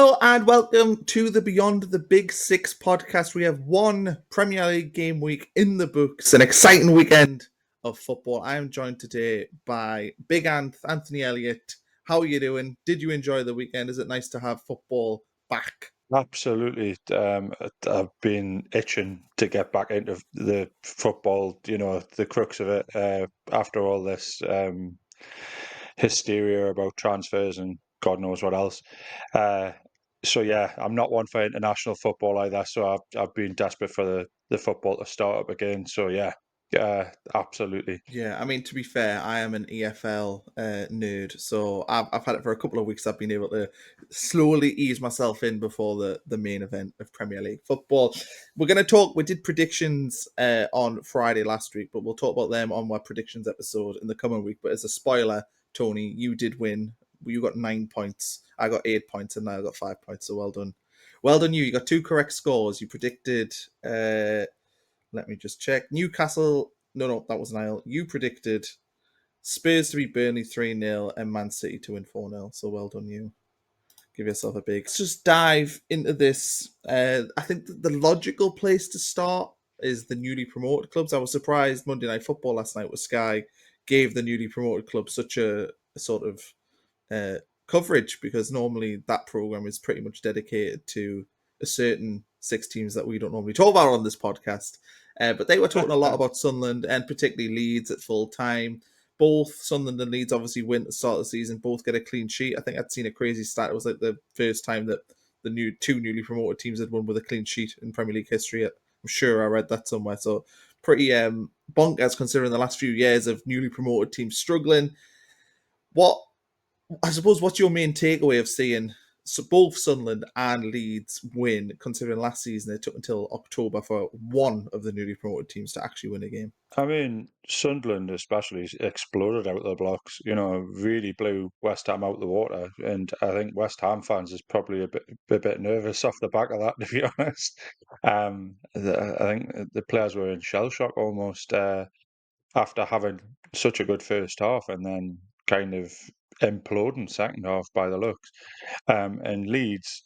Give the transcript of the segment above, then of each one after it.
Hello and welcome to the Beyond the Big Six podcast. We have one Premier League game week in the books, an exciting weekend of football. I am joined today by Big Anth, Anthony Elliott. How are you doing? Did you enjoy the weekend? Is it nice to have football back? Absolutely. I've been itching to get back into the football, the crux of it, after all this hysteria about transfers and God knows what else. Uh, so yeah, I'm not one for international football either, so I've been desperate for the football to start up again. So yeah, absolutely. Yeah, I mean, to be fair, I am an EFL nerd, so I've had it for a couple of weeks. I've been able to slowly ease myself in before the main event of Premier League football. We're going to talk, we did predictions on Friday last week, but we'll talk about them on our predictions episode in the coming week. But as a spoiler, Tony, you did win. You got 9 points. I got 8 points, and now I got 5 points, so well done. Well done, you. You got two correct scores. You predicted, let me just check, Newcastle. No, that was Niall. You predicted Spurs to beat Burnley 3-0 and Man City to win 4-0. So well done, you. Give yourself a big. Let's just dive into this. I think the logical place to start is the newly promoted clubs. I was surprised Monday Night Football last night with Sky gave the newly promoted clubs such a sort of coverage, because normally that program is pretty much dedicated to a certain six teams that we don't normally talk about on this podcast. But they were talking a lot about Sunderland and particularly Leeds at full time. Both Sunderland and Leeds obviously win at the start of the season, both get a clean sheet. I think I'd seen a crazy stat. It was like the first time that the two newly promoted teams had won with a clean sheet in Premier League history. I'm sure I read that somewhere. So pretty bonkers considering the last few years of newly promoted teams struggling. What I suppose what's your main takeaway of seeing both Sunderland and Leeds win, considering last season it took until October for one of the newly promoted teams to actually win a game? I mean, Sunderland especially exploded out of the blocks, really blew West Ham out of the water. And I think West Ham fans is probably a bit nervous off the back of that, to be honest. I think the players were in shell shock almost after having such a good first half and then kind of imploding second half by the looks. And Leeds,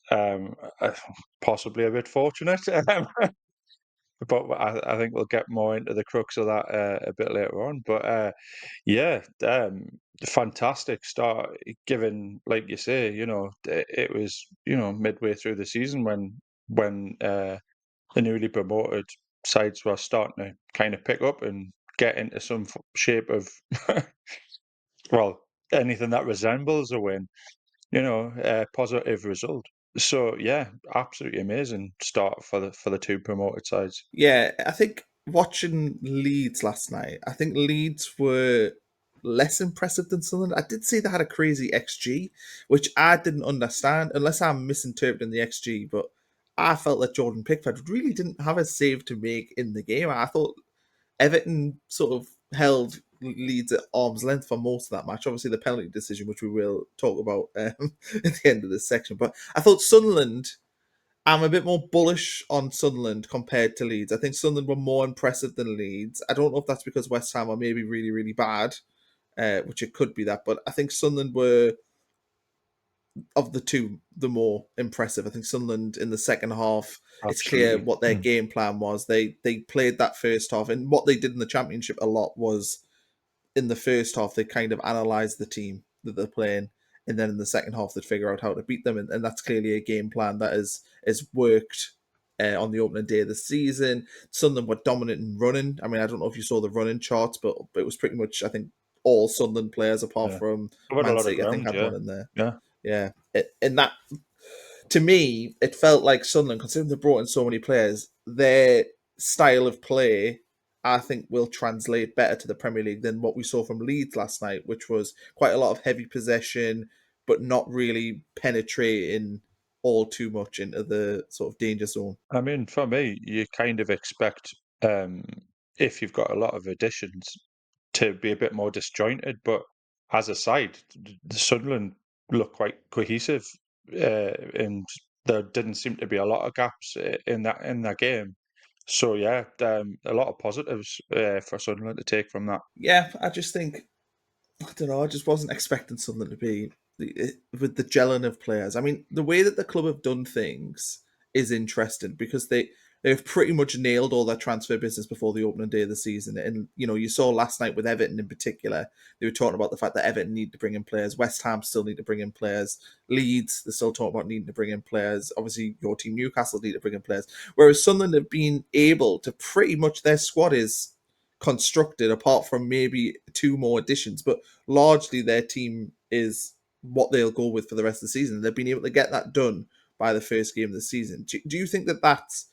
possibly a bit fortunate. But I think we'll get more into the crux of that a bit later on. But yeah, fantastic start. Given, like you say, it was midway through the season when the newly promoted sides were starting to kind of pick up and get into some shape of well anything that resembles a win. A positive result. So yeah, absolutely amazing start for the two promoted sides. Yeah, I think watching Leeds last night, I think Leeds were less impressive than Sunderland. I did say they had a crazy XG, which I didn't understand, unless I'm misinterpreting the XG, but I felt that Jordan Pickford really didn't have a save to make in the game. I thought Everton sort of held Leeds at arm's length for most of that match. Obviously, the penalty decision, which we will talk about at the end of this section. But I thought Sunderland, I'm a bit more bullish on Sunderland compared to Leeds. I think Sunderland were more impressive than Leeds. I don't know if that's because West Ham are maybe really, really bad, which it could be that. But I think Sunderland were, of the two, the more impressive. I think Sunderland in the second half, it's clear Absolutely. what their game plan was. They played that first half, and what they did in the Championship a lot was in the first half they kind of analysed the team that they're playing, and then in the second half they'd figure out how to beat them, and that's clearly a game plan that has worked. On the opening day of the season, Sunderland were dominant in running. I mean, I don't know if you saw the running charts, but it was pretty much, I think, all Sunderland players apart Yeah. from Covered a Man lot of City, I think, ground, had yeah. one in there. Yeah. Yeah, and that, to me, it felt like Sunderland, considering they brought in so many players, their style of play, I think, will translate better to the Premier League than what we saw from Leeds last night, which was quite a lot of heavy possession, but not really penetrating all too much into the sort of danger zone. I mean, for me, you kind of expect um if you've got a lot of additions to be a bit more disjointed, but as a side, the Sunderland look quite cohesive, and there didn't seem to be a lot of gaps in that game. So yeah, a lot of positives for Sunderland to take from that. Yeah, I just think, I don't know, I just wasn't expecting Sunderland to be with the gelling of players. I mean, the way that the club have done things is interesting because they've pretty much nailed all their transfer business before the opening day of the season. And you saw last night with Everton in particular, they were talking about the fact that Everton need to bring in players. West Ham still need to bring in players. Leeds, they're still talking about needing to bring in players. Obviously, your team Newcastle need to bring in players. Whereas Sunderland have been able to pretty much their squad is constructed apart from maybe two more additions, but largely their team is what they'll go with for the rest of the season. They've been able to get that done by the first game of the season. Do you think that that's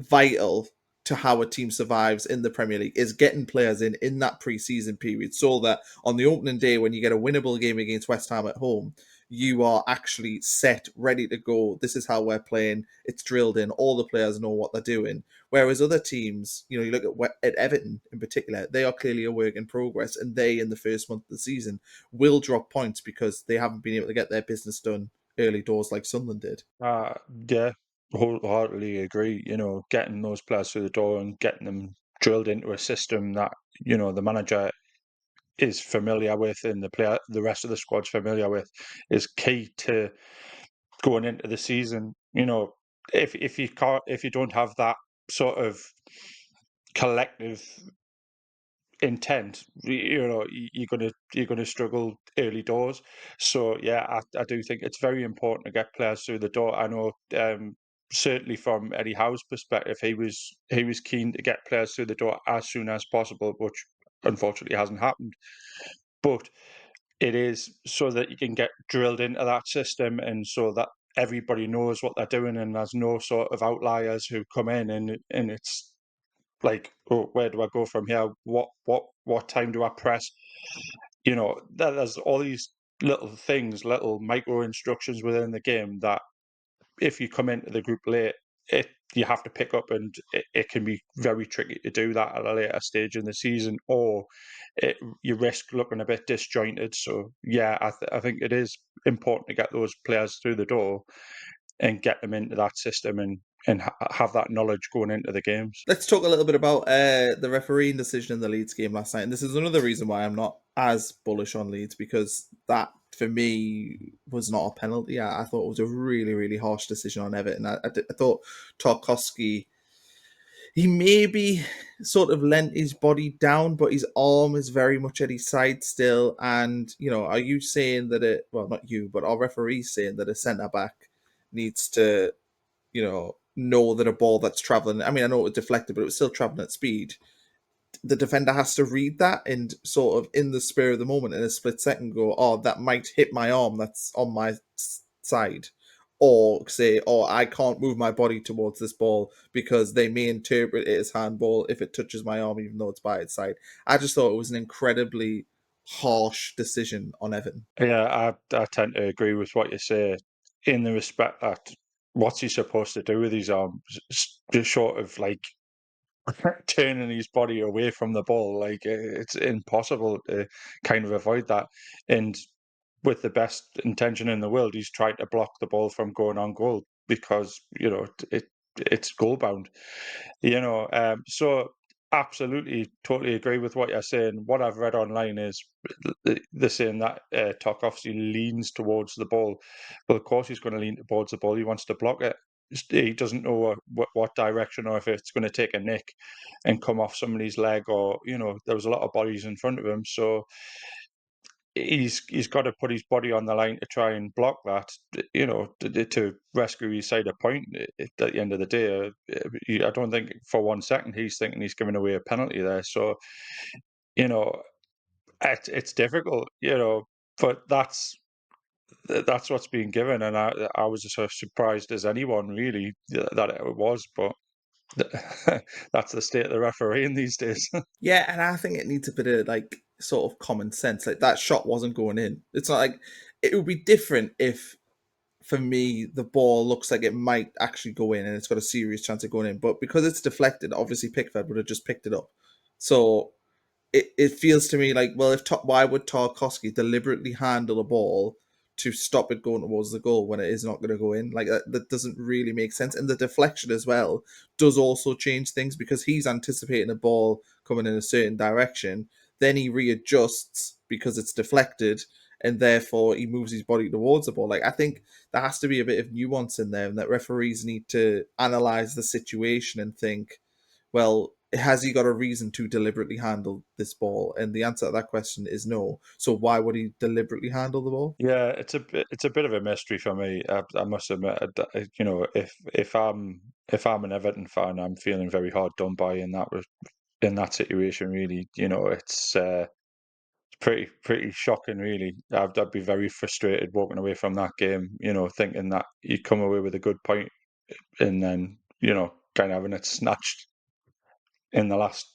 vital to how a team survives in the Premier League, is getting players in that pre-season period so that on the opening day when you get a winnable game against West Ham at home, you are actually set, ready to go. This is how we're playing. It's drilled in. All the players know what they're doing. Whereas other teams, you look at Everton in particular, they are clearly a work in progress, and they, in the first month of the season, will drop points because they haven't been able to get their business done early doors like Sunderland did. Uh, yeah, wholeheartedly agree. Getting those players through the door and getting them drilled into a system that, the manager is familiar with and the rest of the squad's familiar with is key to going into the season. If you don't have that sort of collective intent, you're gonna struggle early doors. So yeah, I do think it's very important to get players through the door. I know, certainly from Eddie Howe's perspective, he was keen to get players through the door as soon as possible, which unfortunately hasn't happened. But it is so that you can get drilled into that system, and so that everybody knows what they're doing, and there's no sort of outliers who come in, and it's like, oh, where do I go from here? What time do I press? There's all these little things, little micro instructions within the game that if you come into the group late, you have to pick up, and it can be very tricky to do that at a later stage in the season, or you risk looking a bit disjointed. So yeah, I think it is important to get those players through the door and get them into that system, and have that knowledge going into the games. Let's talk a little bit about the refereeing decision in the Leeds game last night. And this is another reason why I'm not as bullish on Leeds, because that, for me, was not a penalty. I thought it was a really, really harsh decision on Everton. I thought Tarkowski, he maybe sort of lent his body down, but his arm is very much at his side still. And, are you saying that well, not you, but our referee saying that a centre back needs to know that a ball that's traveling, I mean, I know it was deflected, but it was still traveling at speed. The defender has to read that and sort of in the spur of the moment, in a split second, go, oh, that might hit my arm that's on my side. Or say, oh, I can't move my body towards this ball because they may interpret it as handball if it touches my arm, even though it's by its side. I just thought it was an incredibly harsh decision on Everton. Yeah, I tend to agree with what you say, in the respect that what's he supposed to do with his arms? Just short of like turning his body away from the ball, like it's impossible to kind of avoid that. And with the best intention in the world, he's trying to block the ball from going on goal because it's goal bound. So absolutely, totally agree with what you're saying. What I've read online is they're saying that Tarkovsky leans towards the ball. Well, of course he's going to lean towards the ball. He wants to block it. He doesn't know what direction, or if it's going to take a nick and come off somebody's leg, or there was a lot of bodies in front of him, so he's got to put his body on the line to try and block that, to rescue his side a point. At the end of the day, I don't think for 1 second he's thinking he's giving away a penalty there. So you know, it's difficult, but that's what's being given, and I was as surprised as anyone really that it was, but that's the state of the refereeing these days. Yeah, and I think it needs a bit of like sort of common sense. Like that shot wasn't going in. It's not like it would be different if, for me, the ball looks like it might actually go in and it's got a serious chance of going in. But because it's deflected, obviously Pickford would have just picked it up. So it feels to me like, well, why would Tarkowski deliberately handle a ball to stop it going towards the goal when it is not going to go in? Like that doesn't really make sense. And the deflection as well does also change things because he's anticipating a ball coming in a certain direction. Then he readjusts because it's deflected, and therefore he moves his body towards the ball. Like, I think there has to be a bit of nuance in there, and that referees need to analyze the situation and think, well, has he got a reason to deliberately handle this ball? And the answer to that question is no. So why would he deliberately handle the ball? Yeah, it's a bit of a mystery for me. I must admit, you know, if I'm an Everton fan, I'm feeling very hard done by in that situation. Really, you know, it's pretty shocking. Really, I'd be very frustrated walking away from that game. You know, thinking that you come away with a good point and then kind of having it snatched in the last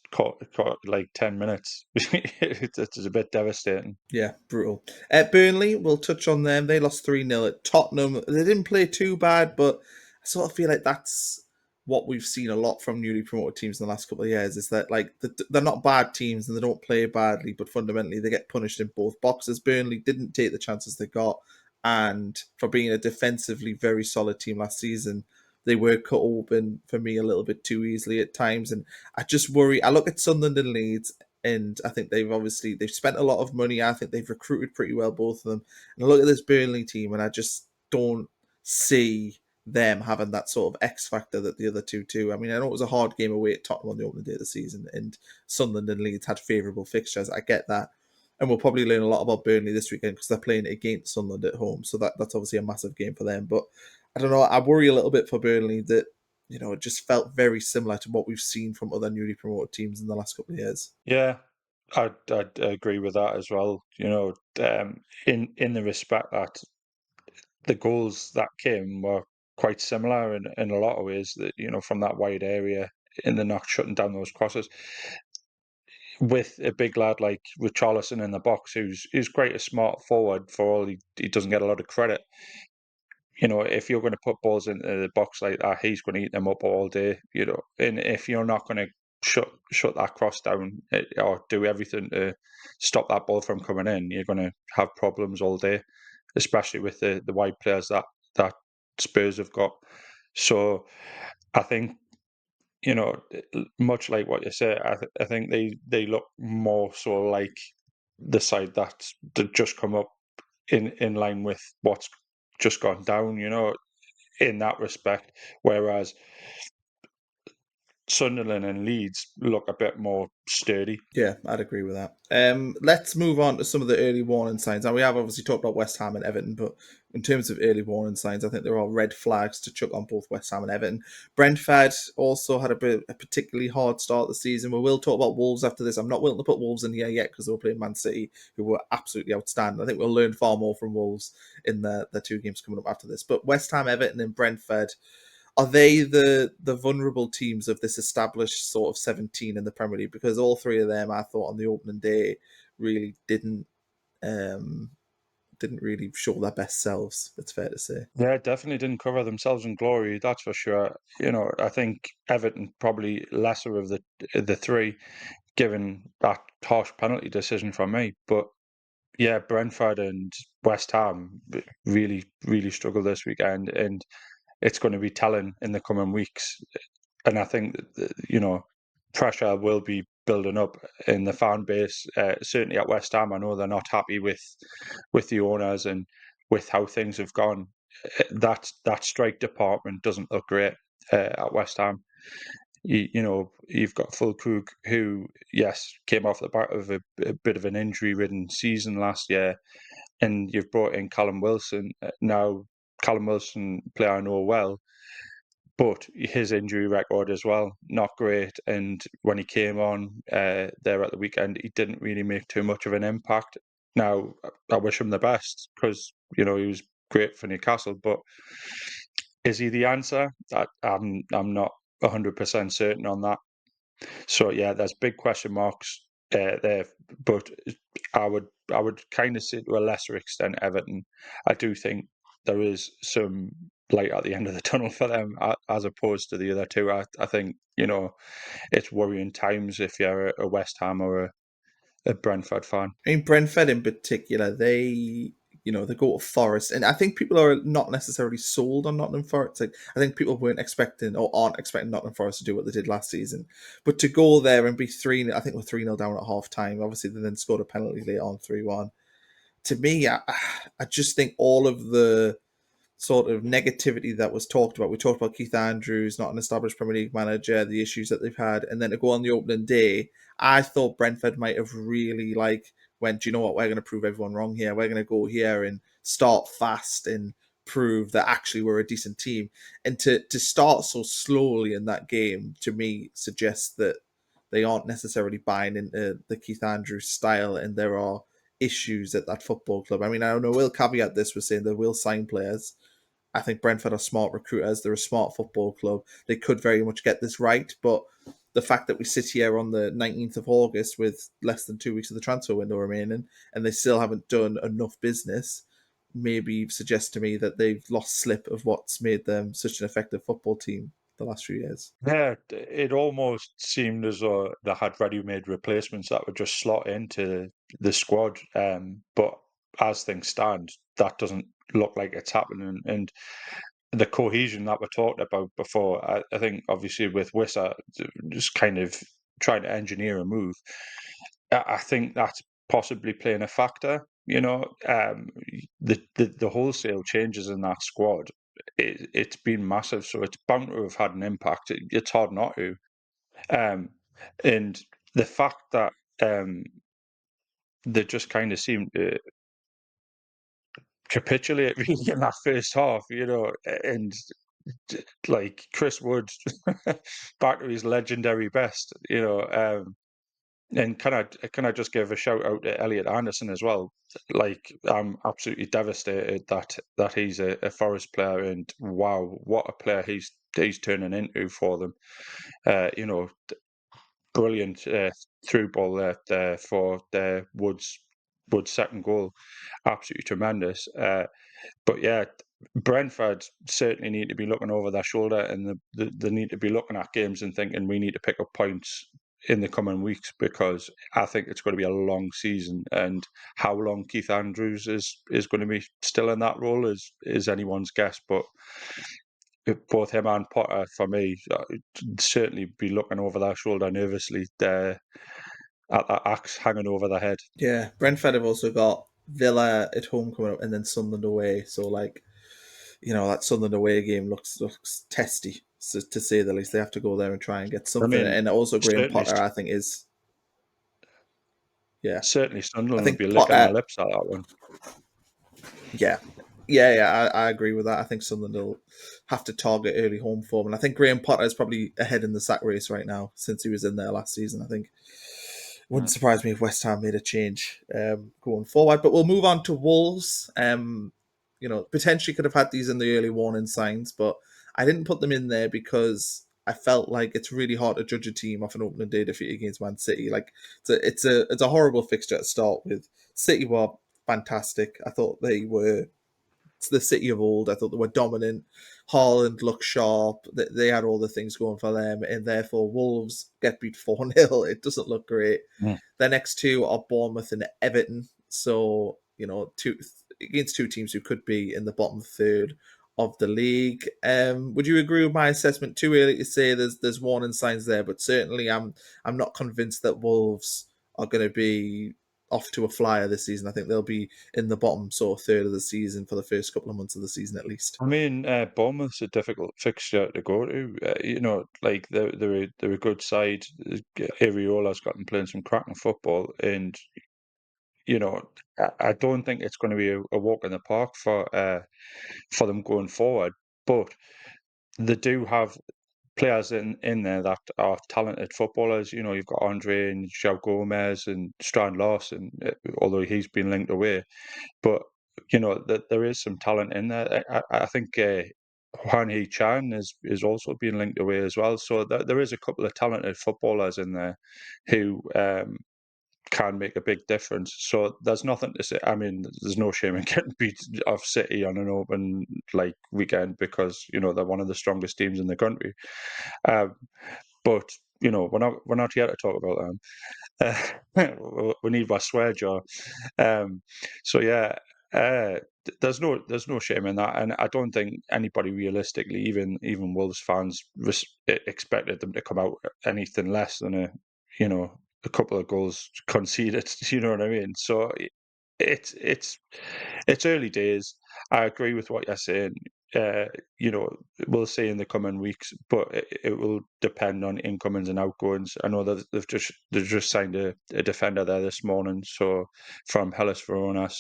like 10 minutes. It's a bit devastating. Yeah, brutal. Burnley, we'll touch on them. They lost 3-0 at Tottenham. They didn't play too bad, but I sort of feel like that's what we've seen a lot from newly promoted teams in the last couple of years, is that like they're not bad teams and they don't play badly, but fundamentally they get punished in both boxes. Burnley didn't take the chances they got, and for being a defensively very solid team last season, they were cut open for me a little bit too easily at times. And I just worry. I look at Sunderland and Leeds, and I think they've spent a lot of money. I think they've recruited pretty well, both of them. And I look at this Burnley team, and I just don't see them having that sort of X factor that the other two do. I mean, I know it was a hard game away at Tottenham on the opening day of the season, and Sunderland and Leeds had favourable fixtures. I get that, and we'll probably learn a lot about Burnley this weekend because they're playing against Sunderland at home, so that's obviously a massive game for them. But I don't know. I worry a little bit for Burnley that it just felt very similar to what we've seen from other newly promoted teams in the last couple of years. Yeah, I'd agree with that as well. You know, in the respect that the goals that came were quite similar in a lot of ways. That from that wide area in the not shutting down those crosses with a big lad like Richarlison in the box, who's quite a smart forward for all he doesn't get a lot of credit. If you're going to put balls into the box like that, he's going to eat them up all day. And if you're not going to shut that cross down or do everything to stop that ball from coming in, you're going to have problems all day, especially with the wide players that Spurs have got. So I think much like what you say, I think they look more so like the side that just come up in line with what's just gone down. In that respect. Whereas Sunderland and Leeds look a bit more sturdy. Yeah, I'd agree with that. Let's move on to some of the early warning signs. Now, we have obviously talked about West Ham and Everton, but in terms of early warning signs, I think there are red flags to chuck on both West Ham and Everton. Brentford also had a particularly hard start of the season. We will talk about Wolves after this. I'm not willing to put Wolves in here yet because they were playing Man City, who were absolutely outstanding. I think we'll learn far more from Wolves in the two games coming up after this. But West Ham, Everton, and Brentford, are they the vulnerable teams of this established sort of 17 in the Premier League? Because all three of them, I thought on the opening day, really um, didn't really show their best selves. It's fair to say. Yeah, definitely didn't cover themselves in glory, that's for sure. I think Everton probably lesser of the three, given that harsh penalty decision from me. But yeah, Brentford and West Ham really, really struggled this weekend, and it's going to be telling in the coming weeks. And I think that, pressure will be building up in the fan base. Certainly at West Ham, I know they're not happy with the owners and with how things have gone. That strike department doesn't look great at West Ham. You've got Fulkrug, who, yes, came off the back of a bit of an injury-ridden season last year, and you've brought in Callum Wilson. Now, Callum Wilson, player I know well, but his injury record as well, not great. And when he came on there at the weekend, he didn't really make too much of an impact. Now, I wish him the best because, he was great for Newcastle, but is he the answer? I'm not 100% certain on that. So yeah, there's big question marks there, but I would kind of say to a lesser extent Everton. I do think there is some light at the end of the tunnel for them as opposed to the other two. I think it's worrying times if you're a West Ham or a Brentford fan. I mean, Brentford in particular, they go to Forest, and I think people are not necessarily sold on Nottingham Forest. Like, I think people weren't expecting or aren't expecting Nottingham Forest to do what they did last season, but to go there and be I think we're 3-0 down at half time. Obviously, they then scored a penalty later on, 3-1. to me, I just think all of the sort of negativity that was talked about. We talked about Keith Andrews, not an established Premier League manager, the issues that they've had, and then to go on the opening day, I thought Brentford might have really like went, do you know what, we're going to prove everyone wrong here. We're going to go here and start fast and prove that actually we're a decent team. And to start so slowly in that game, to me, suggests that they aren't necessarily buying into the Keith Andrews style, and there are issues at that football club. I mean, I know we'll caveat this with saying they will sign players. I think Brentford are smart recruiters. They're a smart football club. They could very much get this right, but the fact that we sit here on the 19th of August with less than 2 weeks of the transfer window remaining and they still haven't done enough business maybe suggests to me that they've lost slip of what's made them such an effective football team the last few years. Yeah, it almost seemed as though they had ready-made replacements that would just slot into the squad. But as things stand, that doesn't look like it's happening. And the cohesion that we talked about before, I think obviously with Wissa just kind of trying to engineer a move, I think that's possibly playing a factor. The wholesale changes in that squad, it's been massive, so it's bound to have had an impact. It's hard not to. Um, and the fact that they just kind of seem to capitulate really in that first half, and like Chris Wood back to his legendary best, and can I just give a shout out to Elliot Anderson as well? Like I'm absolutely devastated that he's a Forest player, and wow, what a player he's turning into for them. Brilliant through ball there for Wood's second goal, absolutely tremendous. But yeah, Brentford certainly need to be looking over their shoulder, and they need to be looking at games and thinking we need to pick up points in the coming weeks, because I think it's going to be a long season, and how long Keith Andrews is going to be still in that role is anyone's guess. But both him and Potter, for me, certainly be looking over their shoulder nervously there at that axe hanging over their head. Yeah, Brentford have also got Villa at home coming up and then Sunderland away. So, like, that Sunderland away game looks testy, so, to say the least. They have to go there and try and get I something. mean, And also, Graham certainly, Potter, I think, yeah. certainly I Sunderland will think be licking Potter, their lips at that one. yeah. Yeah, I agree with that. I think Sunderland will have to target early home form. And I think Graham Potter is probably ahead in the sack race right now since he was in there last season. I think it wouldn't Mm. surprise me if West Ham made a change going forward. But we'll move on to Wolves. Potentially could have had these in the early warning signs, but I didn't put them in there because I felt like it's really hard to judge a team off an opening day defeat against Man City. Like it's a horrible fixture to start with. City were fantastic. I thought they were the City of old. I thought they were dominant. Haaland looked sharp. They had all the things going for them, and therefore Wolves get beat 4-0. It doesn't look great. Mm. The next two are Bournemouth and Everton. So, two against two teams who could be in the bottom third of the league. Would you agree with my assessment? Too early to say there's warning signs there, but certainly I'm not convinced that Wolves are going to be off to a flyer this season. I think they'll be in the bottom sort of third of the season for the first couple of months of the season at least. I mean, Bournemouth's a difficult fixture to go to. Like they're a good side. Ariola's got them playing some cracking football, and you know, I don't think it's going to be a walk in the park for them going forward. But they do have players in there that are talented footballers. You've got Andre and João Gomez and Strand Larson, although he's been linked away. But that there is some talent in there. I think Hwan Hee Chan is also being linked away as well. So there is a couple of talented footballers in there who can make a big difference. So there's nothing to say. I mean, there's no shame in getting beat of City on an open weekend, because they're one of the strongest teams in the country. Um, but we're not here to talk about them. We need my swear jar. Um, so yeah, there's no shame in that, and I don't think anybody realistically, even Wolves fans, expected them to come out anything less than a couple of goals conceded. You know what I mean? So it's early days. I agree with what you're saying. Uh, you know, we'll see in the coming weeks, but it will depend on incomings and outgoings. I know that they've just signed a defender there this morning, so from Hellas Veronas,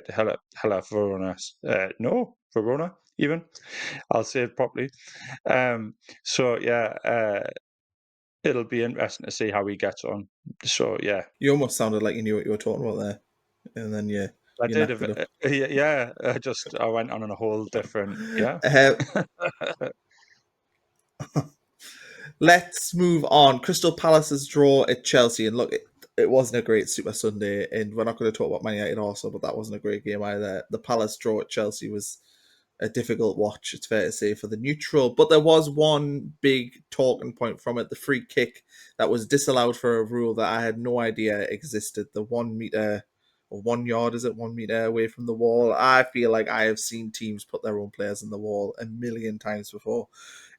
Hellas Veronas, no, Verona even. I'll say it properly. Um, so yeah, it'll be interesting to see how he gets on. So yeah, You almost sounded like you knew what you were talking about there, and then I you did. knocked it up. Yeah. I went on a whole different. Yeah. Uh, let's move on. Crystal Palace's draw at Chelsea, and look, it wasn't a great Super Sunday, and we're not going to talk about Man United also, but that wasn't a great game either. The Palace draw at Chelsea was a difficult watch, it's fair to say, for the neutral. But there was one big talking point from it, the free kick that was disallowed for a rule that I had no idea existed. The 1 meter or 1 yard, is it 1 meter away from the wall? I feel like I have seen teams put their own players in the wall a million times before.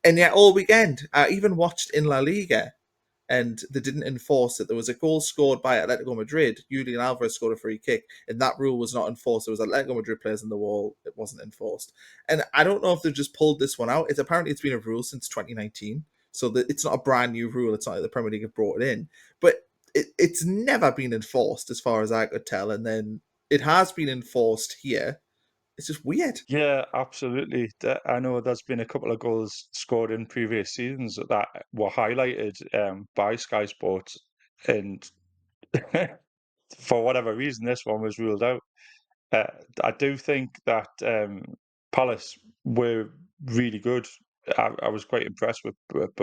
And yet all weekend, I even watched in La Liga and they didn't enforce it. There was a goal scored by Atletico Madrid. Julian Alvarez scored a free kick, and that rule was not enforced. It was Atletico Madrid players in the wall. It wasn't enforced. And I don't know if they've just pulled this one out. It's been a rule since 2019, so that it's not a brand new rule. It's not like the Premier League have brought it in, but it's never been enforced as far as I could tell. And then it has been enforced here. It's just weird. Yeah, absolutely. I know there's been a couple of goals scored in previous seasons that were highlighted by Sky Sports, and for whatever reason, this one was ruled out. Uh, I do think that Palace were really good. I was quite impressed with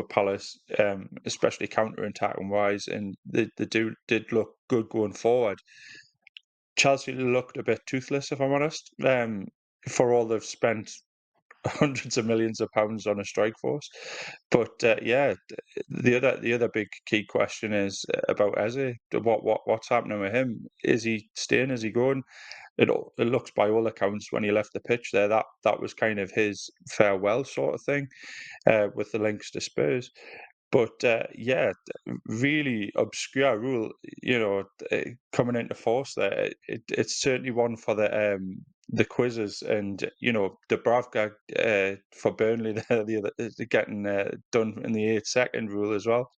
Palace, especially counter-attacking wise, and did look good going forward. Chelsea looked a bit toothless, if I'm honest, for all they've spent hundreds of millions of pounds on a strike force. But yeah, the other big key question is about Eze. What's happening with him? Is he staying? Is he going? It looks by all accounts when he left the pitch there that was kind of his farewell sort of thing, with the links to Spurs. But yeah, really obscure rule, coming into force there. It's certainly one for the quizzes, and Dubravka for Burnley, getting done in the 8-second rule as well.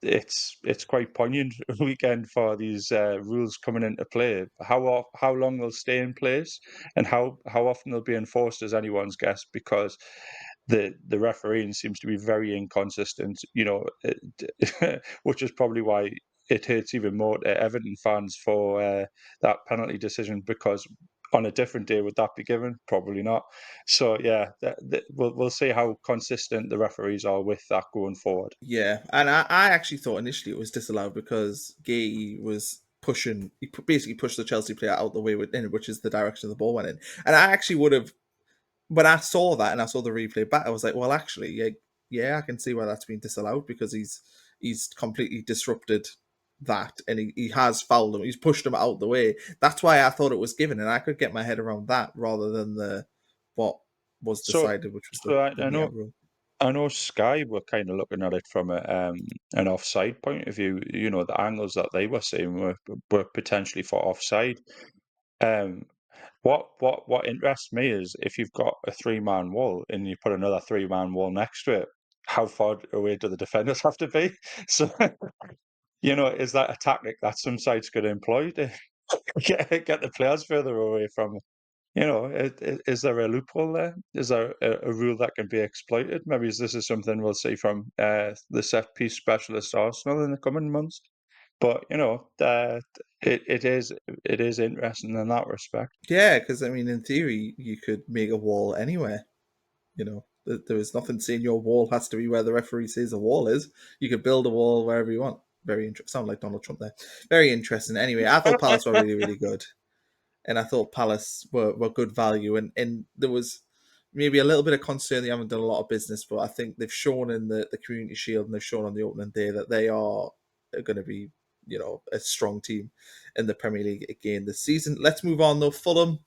It's quite poignant weekend for these rules coming into play. How long they'll stay in place and how often they'll be enforced is anyone's guess, because the refereeing seems to be very inconsistent. Which is probably why it hurts even more to Everton fans for that penalty decision, because on a different day would that be given? Probably not. So yeah, we'll see how consistent the referees are with that going forward. Yeah, and I actually thought initially it was disallowed because Gay was pushing, basically pushed the Chelsea player out the way within, which is the direction the ball went in. And I actually would have, when I saw that and I saw the replay back, I was like, well, actually, yeah, I can see why that's been disallowed because he's completely disrupted that and he has fouled him. He's pushed him out the way. That's why I thought it was given, and I could get my head around that rather than the what was So, decided, which was so I, the I meter know rule. I know Sky were kind of looking at it from an offside point of view. The angles that they were seeing were potentially for offside. Um, what interests me is if you've got a three-man wall and you put another three-man wall next to it, how far away do the defenders have to be? So, is that a tactic that some sides could employ to get the players further away from is there a loophole there? Is there a rule that can be exploited? Maybe this is something we'll see from the set piece specialist Arsenal in the coming months. But it is interesting in that respect. Yeah, because I mean, in theory, you could make a wall anywhere. There is nothing saying your wall has to be where the referee says the wall is. You could build a wall wherever you want. Very interesting. Sound like Donald Trump there. Very interesting. Anyway, I thought Palace were really, really good, and I thought Palace were good value, and there was maybe a little bit of concern they haven't done a lot of business, but I think they've shown in the Community Shield and they've shown on the opening day that they are going to be a strong team in the Premier League again this season. Let's move on though. Fulham.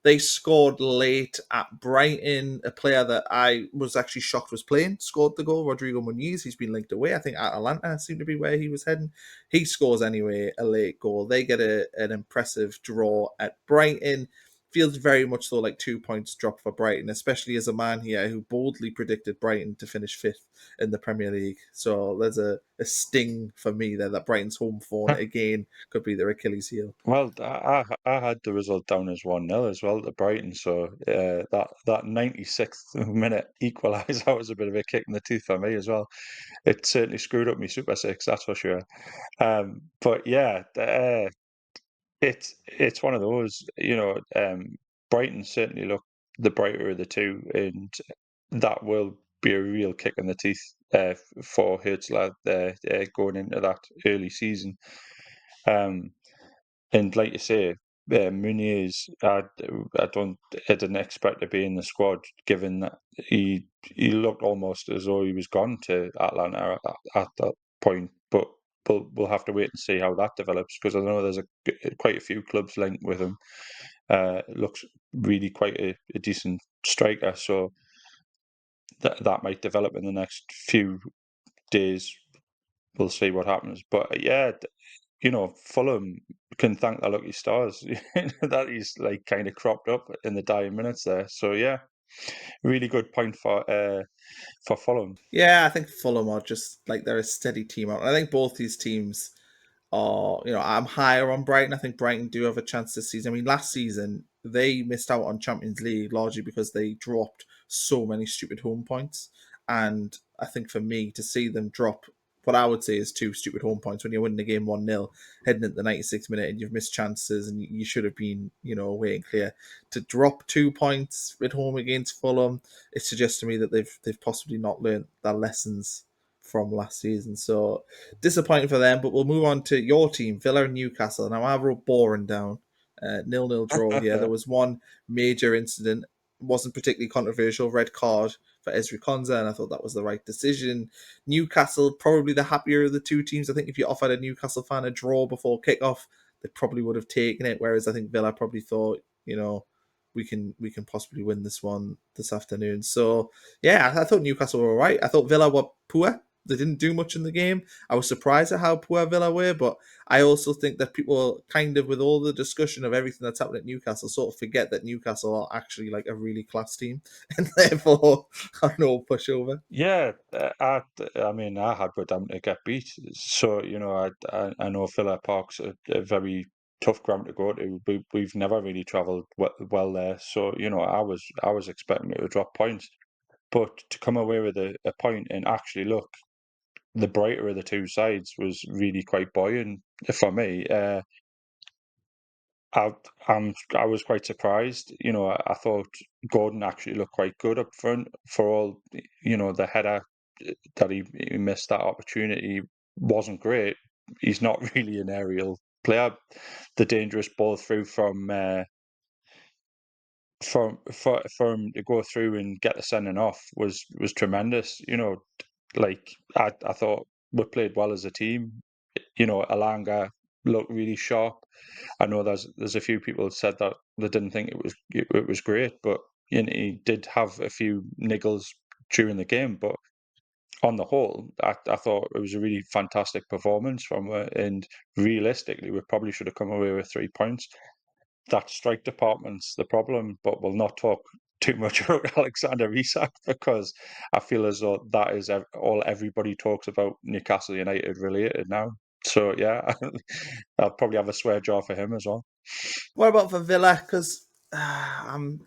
They scored late at Brighton. A player that I was actually shocked was playing scored the goal. Rodrigo Muniz. He's been linked away. I think Atalanta seemed to be where he was heading. He scores anyway, a late goal. They get an impressive draw at Brighton. Feels very much so like 2 points drop for Brighton, especially as a man here who boldly predicted Brighton to finish fifth in the Premier League. So there's a sting for me there that Brighton's home form again could be their Achilles heel. Well, I had the result down as 1-0 as well to Brighton, so that 96th minute equaliser was a bit of a kick in the teeth for me as well. It certainly screwed up my Super Six, that's for sure. But yeah, it's one of those, Brighton certainly look the brighter of the two, and that will be a real kick in the teeth for Hertzler going into that early season. Um, and like you say, Muniz, I didn't expect to be in the squad, given that he looked almost as though he was gone to Atlanta at that point. But we'll have to wait and see how that develops, because I know there's quite a few clubs linked with him. Looks really quite a decent striker, so that might develop in the next few days. We'll see what happens. But yeah, Fulham can thank their lucky stars that he's like kind of cropped up in the dying minutes there. So yeah, really good point for Fulham. Yeah, I think Fulham are just like they're a steady team out. I think both these teams are, I'm higher on Brighton. I think Brighton do have a chance this season. I mean, last season they missed out on Champions League largely because they dropped so many stupid home points. And I think for me to see them drop what I would say is two stupid home points when you're winning the game 1-0, heading at the 96th minute and you've missed chances and you should have been, away and clear. To drop 2 points at home against Fulham, it suggests to me that they've possibly not learned their lessons from last season. So disappointing for them, but we'll move on to your team, Villa and Newcastle. Now I wrote boring down. 0-0 draw here. There was one major incident, wasn't particularly controversial, red card for Ezri Konsa, and I thought that was the right decision. Newcastle, probably the happier of the two teams. I think if you offered a Newcastle fan a draw before kickoff, they probably would have taken it. Whereas I think Villa probably thought, we can possibly win this one this afternoon. So yeah, I thought Newcastle were all right. I thought Villa were poor. They didn't do much in the game. I was surprised at how poor Villa were, but I also think that people kind of, with all the discussion of everything that's happened at Newcastle, sort of forget that Newcastle are actually like a really class team, and therefore are no pushover. Yeah, I mean, I had with them to get beat. So, I know Villa Park's a very tough ground to go to. We've never really travelled well there. So, I was expecting it to drop points. But to come away with a point and actually look, the brighter of the two sides was really quite buoyant for me. I I was quite surprised. I thought Gordon actually looked quite good up front for all the header that he missed that opportunity wasn't great. He's not really an aerial player. The dangerous ball through for him to go through and get the sending off was tremendous. Like I thought we played well as a team. Alanga looked really sharp. I know there's a few people that said that they didn't think it was great, but he did have a few niggles during the game. But on the whole, I thought it was a really fantastic performance from her, and realistically, we probably should have come away with 3 points. That strike department's the problem, but we'll not talk too much about Alexander Isak, because I feel as though that is all everybody talks about Newcastle United related now. So yeah, I'll probably have a swear jar for him as well. What about for Villa? Because I'm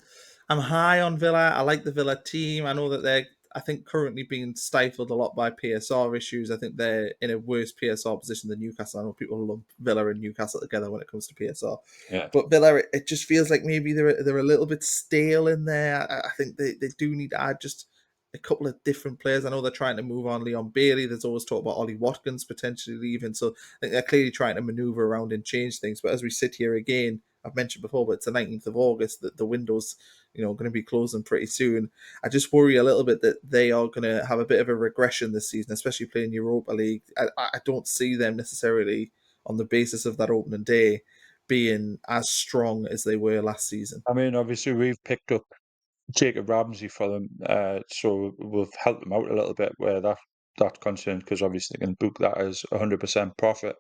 high on Villa. I like the Villa team. I know that they're, I think, currently being stifled a lot by PSR issues. I think they're in a worse PSR position than Newcastle. I know people lump Villa and Newcastle together when it comes to PSR, Yeah. but Villa, it just feels like maybe they're a little bit stale in there. I think they do need to add just a couple of different players. I know they're trying to move on Leon Bailey. There's always talk about Ollie Watkins potentially leaving. So I think they're clearly trying to maneuver around and change things. But as we sit here again, I've mentioned before, but it's the 19th of August, that the window's going to be closing pretty soon. I just worry a little bit that they are going to have a bit of a regression this season, especially playing Europa League. I don't see them necessarily on the basis of that opening day being as strong as they were last season. I mean, obviously, we've picked up Jacob Ramsey for them, so we've helped them out a little bit where that's concerned, because obviously they can book that as 100% profit.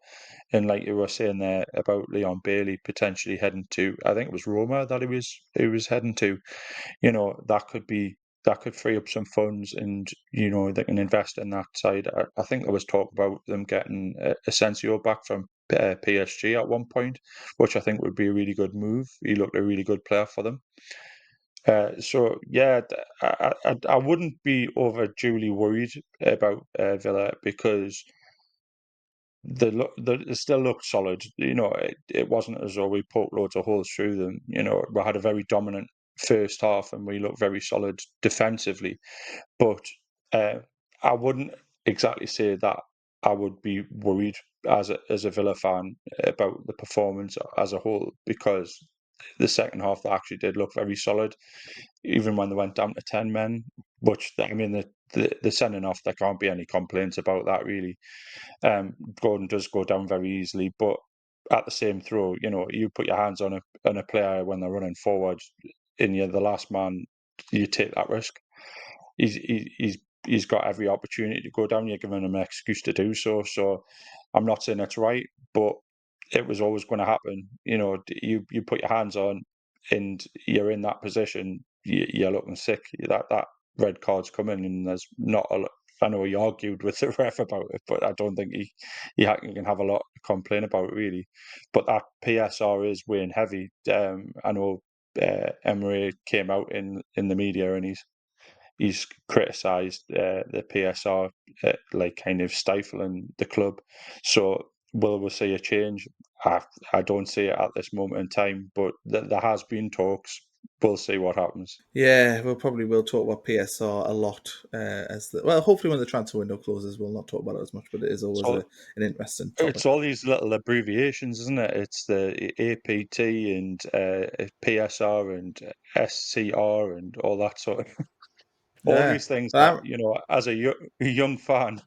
And like you were saying there about Leon Bailey potentially heading to, I think it was Roma that he was heading to. That could free up some funds, and they can invest in that side. I think there was talk about them getting Asensio back from PSG at one point, which I think would be a really good move. He looked a really good player for them. So yeah, I wouldn't be overduly worried about Villa, because they still look solid. It wasn't as though we poked loads of holes through them. We had a very dominant first half, and we looked very solid defensively. But uh, I wouldn't exactly say that I would be worried as a Villa fan about the performance as a whole, because the second half they actually did look very solid, even when they went down to 10 men. Which, I mean, the sending off, there can't be any complaints about that, really. Gordon does go down very easily, but at the same throw, you put your hands on a player when they're running forward, and you're the last man, you take that risk. He's got every opportunity to go down. You're giving him an excuse to do so. So I'm not saying it's right, but it was always going to happen. You put your hands on, and you're in that position. You're looking sick. That red card's coming, and there's not a lot. I know he argued with the ref about it, but I don't think he can have a lot to complain about, really. But that PSR is weighing heavy. I know Emery came out in the media, and he's criticised the PSR, like kind of stifling the club. So will we see a change? I don't see it at this moment in time, but there has been talks. We'll see what happens. Yeah, we'll talk about PSR a lot hopefully when the transfer window closes, we'll not talk about it as much, but it is always So an interesting topic. it's all these little abbreviations, isn't it? It's the APT and PSR and SCR and all that sort of all Yeah, these things that but as a young fan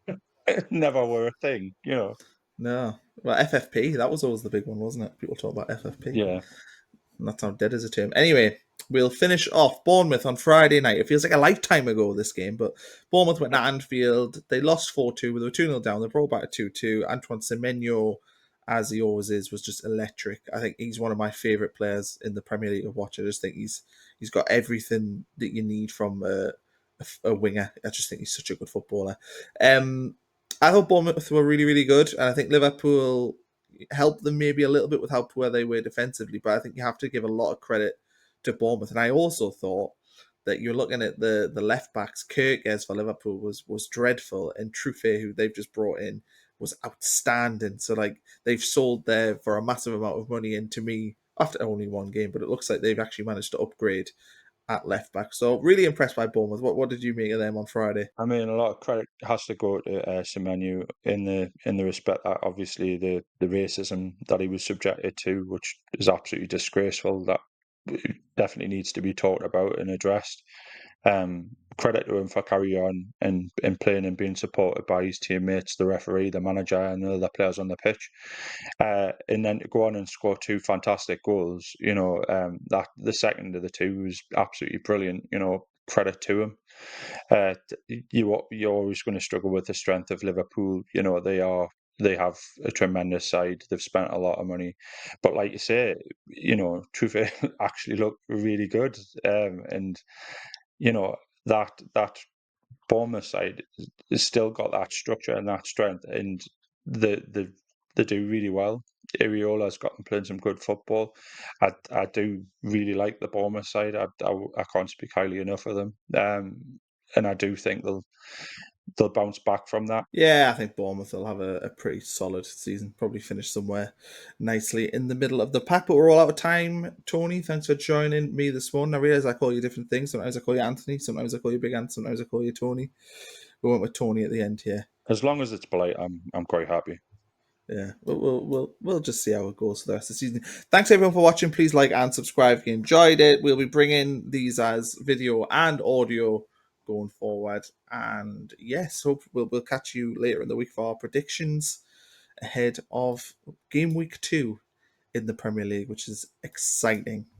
never were a thing. no, well, FFP, that was always the big one, wasn't it? People talk about FFP. Yeah. And that's how dead is a term. Anyway, we'll finish off Bournemouth on Friday night. It feels like a lifetime ago, this game, but Bournemouth went to Anfield. They lost 4-2. They were 2-0 down. They brought back a 2-2. Antoine Semenyo, as he always is, was just electric. I think he's one of my favourite players in the Premier League to watch. I just think he's got everything that you need from a winger. I just think he's such a good footballer. I thought Bournemouth were really, really good, and I think Liverpool helped them maybe a little bit with how poor they were defensively, but I think you have to give a lot of credit to Bournemouth. And I also thought that you're looking at the left backs. Kirkes for Liverpool was dreadful, and Truffet, who they've just brought in, was outstanding. So like they've sold there for a massive amount of money, and to me, after only one game, but it looks like they've actually managed to upgrade at left back. So really impressed by Bournemouth. What did you make of them on Friday? I mean, a lot of credit has to go to Semenyo in the respect that obviously the racism that he was subjected to, which is absolutely disgraceful, that definitely needs to be talked about and addressed. Credit to him for carrying on and playing and being supported by his teammates, the referee, the manager, and the other players on the pitch. And then to go on and score two fantastic goals, that the second of the two was absolutely brilliant. Credit to him. You're always going to struggle with the strength of Liverpool. They have a tremendous side. They've spent a lot of money, but like you say, Truth actually looked really good, and you know that Bournemouth side has still got that structure and that strength, and they do really well. Iriola's got them playing some good football. I do really like the Bournemouth side. I can't speak highly enough of them. And I do think they'll bounce back from that. Yeah, I think Bournemouth will have a pretty solid season. Probably finish somewhere nicely in the middle of the pack. But we're all out of time. Tony, thanks for joining me this morning. I realise I call you different things. Sometimes I call you Anthony. Sometimes I call you Big Anth. Sometimes I call you Tony. We went with Tony at the end here. As long as it's polite, I'm quite happy. Yeah, we'll just see how it goes for the rest of the season. Thanks everyone for watching. Please like and subscribe if you enjoyed it. We'll be bringing these as video and audio going forward. And yes, hope we'll catch you later in the week for our predictions ahead of game week 2 in the Premier League, which is exciting.